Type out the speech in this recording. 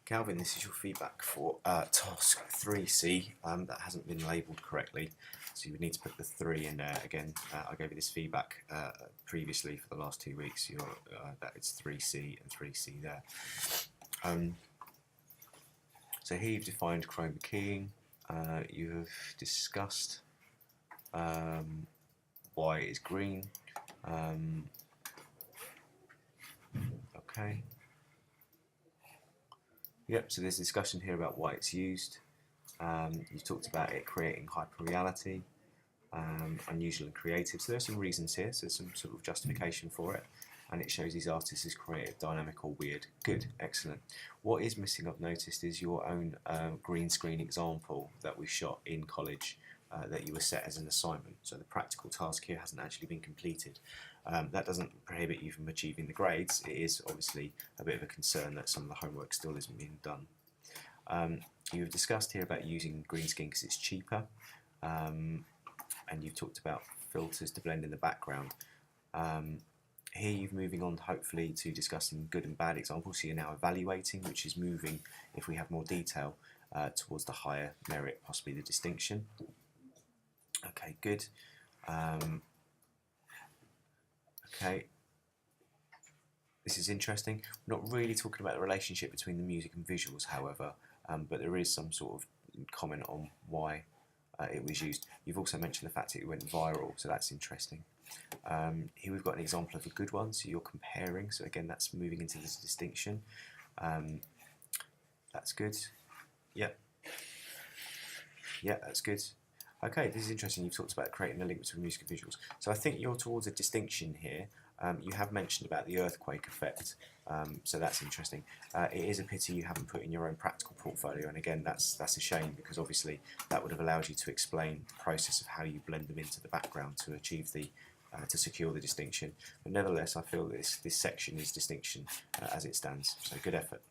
Calvin, this is your feedback for task 3C. That hasn't been labelled correctly, so you would need to put the 3 in there. Again, I gave you this feedback previously for the last 2 weeks. That it's 3C and 3C there. So here you've defined chroma keying. You've discussed why it is green. Okay. Yep, so there's discussion here about why it's used. You've talked about it creating hyperreality, unusual and creative. So there's some reasons here, so there's some sort of justification for it. And it shows these artists as creative, dynamic or weird. Good, excellent. What is missing, I've noticed, is your own green screen example that we shot in college that you were set as an assignment. So the practical task here hasn't actually been completed. That doesn't prohibit you from achieving the grades. It is obviously a bit of a concern that some of the homework still isn't being done. You've discussed here about using green screen because it's cheaper, and you've talked about filters to blend in the background. Here you're moving on hopefully to discussing good and bad examples. So you're now evaluating, which is moving, if we have more detail, towards the higher merit, possibly the distinction. Okay, good. Okay, this is interesting. We're not really talking about the relationship between the music and visuals, however, but there is some sort of comment on why it was used. You've also mentioned the fact that it went viral, so that's interesting. Here we've got an example of a good one, so you're comparing, so again that's moving into this distinction. That's good. Yep. Yeah, that's good. Okay, this is interesting. You've talked about creating a link between music and visuals. So I think you're towards a distinction here. You have mentioned about the earthquake effect, so that's interesting. It is a pity you haven't put in your own practical portfolio, and again, that's a shame because obviously that would have allowed you to explain the process of how you blend them into the background to achieve the to secure the distinction. But nevertheless, I feel this section is distinction as it stands. So good effort.